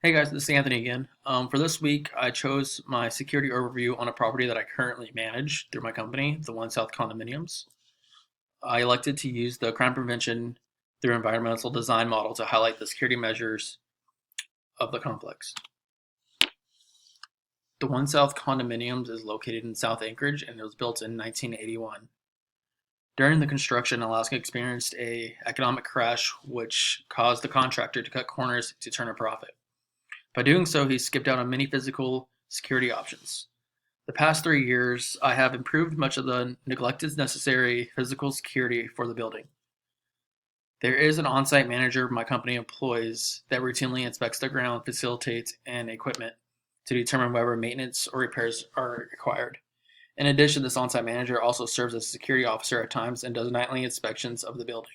Hey guys, this is Anthony again. For this week, I chose my security overview on a property that I currently manage through my company, the One South Condominiums. I elected to use the crime prevention through environmental design model to highlight the security measures of the complex. The One South Condominiums is located in South Anchorage and it was built in 1981. During the construction, Alaska experienced a economic crash which caused the contractor to cut corners to turn a profit. By doing so, he skipped out on many physical security options. The past 3 years, I have improved much of the neglected necessary physical security for the building. There is an on-site manager my company employs that routinely inspects the ground, facilitates, and equipment to determine whether maintenance or repairs are required. In addition, this on-site manager also serves as a security officer at times and does nightly inspections of the building.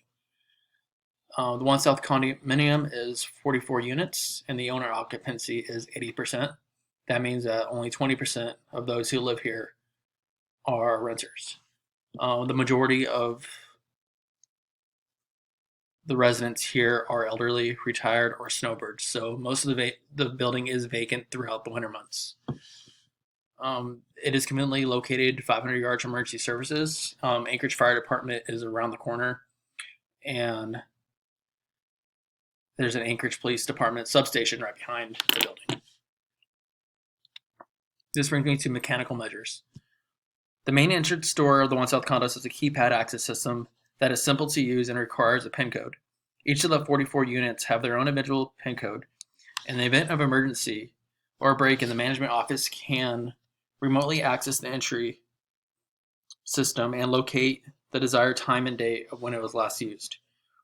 The One South condominium is 44 units, and the owner occupancy is 80%. That means that only 20% of those who live here are renters. The majority of the residents here are elderly, retired, or snowbirds, so most of the building is vacant throughout the winter months. It is conveniently located 500 yards from emergency services. Anchorage Fire Department is around the corner, and there's an Anchorage Police Department substation right behind the building. This brings me to mechanical measures. The main entrance door of the One South condos is a keypad access system that is simple to use and requires a PIN code. Each of the 44 units have their own individual PIN code. In the event of emergency or a break-in, the management office can remotely access the entry system and locate the desired time and date of when it was last used.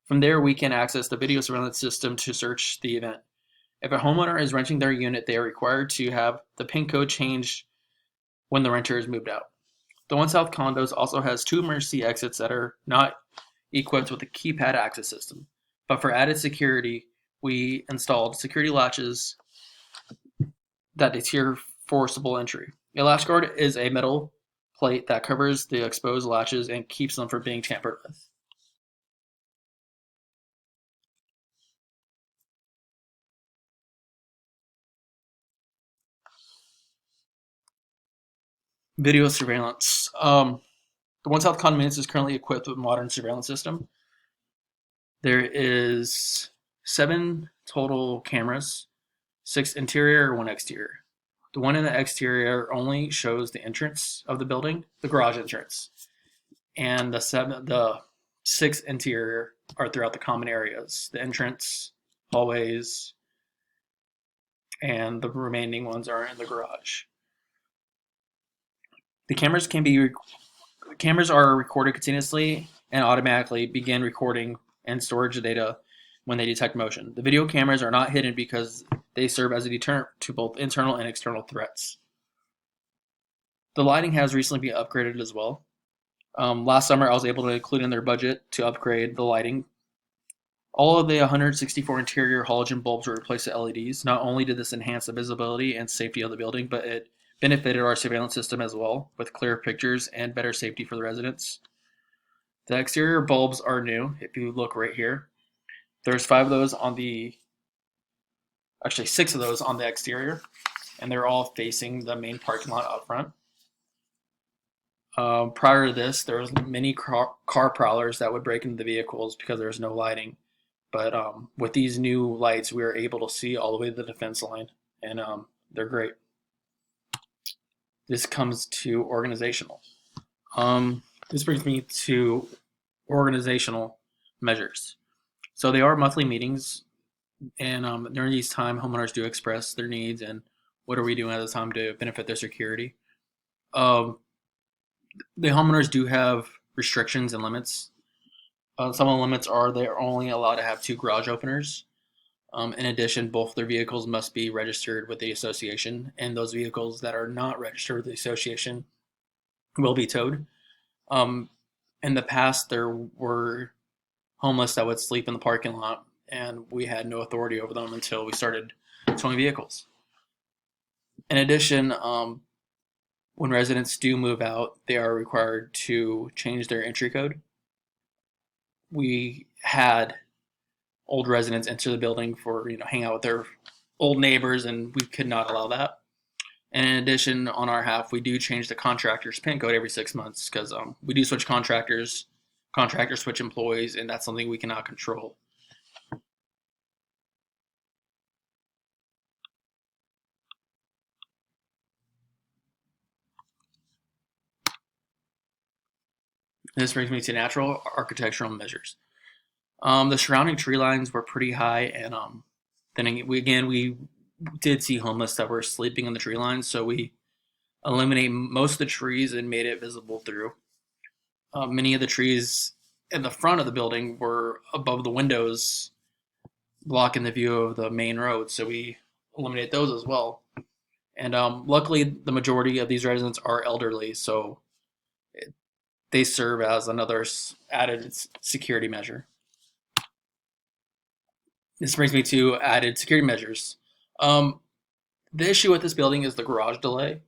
From there, we can access the video surveillance system to search the event. If a homeowner is renting their unit, they are required to have the PIN code changed when the renter is moved out. The One South condos also has two emergency exits that are not equipped with a keypad access system. But for added security, we installed security latches that deter forcible entry. A latch guard is a metal plate that covers the exposed latches and keeps them from being tampered with. Video surveillance. The One South condominiums is currently equipped with a modern surveillance system. There is 7 total cameras, 6 interior, 1 exterior. The one in the exterior only shows the entrance of the building, the garage entrance, and the 6 interior are throughout the common areas, the entrance, hallways, and the remaining ones are in the garage. The cameras are recorded continuously and automatically begin recording and storage the data when they detect motion. The video cameras are not hidden because they serve as a deterrent to both internal and external threats. The lighting has recently been upgraded as well. Last summer, I was able to include in their budget to upgrade the lighting. All of the 164 interior halogen bulbs were replaced with LEDs. Not only did this enhance the visibility and safety of the building, but it benefited our surveillance system as well, with clearer pictures and better safety for the residents. The exterior bulbs are new. If you look right here, there's 5 of those on the, actually 6 of those on the exterior, and they're all facing the main parking lot up front. Prior to this, there was many car prowlers that would break into the vehicles because there was no lighting. But with these new lights, we were able to see all the way to the defense line, and they're great. This comes to organizational. This brings me to organizational measures. So they are monthly meetings, and during these time, homeowners do express their needs and what are we doing at the time to benefit their security. The homeowners do have restrictions and limits. Some of the limits are they're only allowed to have 2 garage openers. In addition, both their vehicles must be registered with the association, and those vehicles that are not registered with the association will be towed. In the past, there were homeless that would sleep in the parking lot, and we had no authority over them until we started towing vehicles. In addition, when residents do move out, they are required to change their entry code. We had old residents enter the building for hang out with their old neighbors, and we could not allow that. And in addition, on our half, we do change the contractor's PIN code every 6 months because we do switch contractors, contractors switch employees, and that's something we cannot control. This brings me to natural architectural measures. The surrounding tree lines were pretty high, and then we did see homeless that were sleeping in the tree lines, so we eliminated most of the trees and made it visible through. Many of the trees in the front of the building were above the windows, blocking the view of the main road, so we eliminated those as well. And luckily, the majority of these residents are elderly, so they serve as another added security measure. This brings me to added security measures. Um, the issue with this building is the garage delay.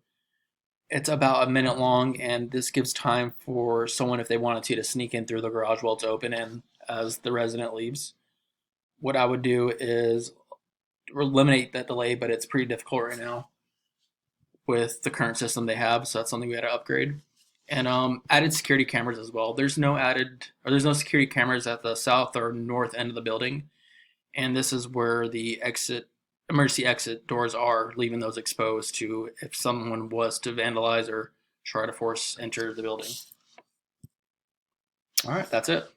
It's about a minute long, and this gives time for someone, if they wanted to sneak in through the garage while it's open and as the resident leaves. What I would do is eliminate that delay, but it's pretty difficult right now with the current system they have, so that's something we had to upgrade. And added security cameras as well. There's no security cameras at the south or north end of the building, and this is where the emergency exit doors are, leaving those exposed to if someone was to vandalize or try to force enter the building. All right, that's it.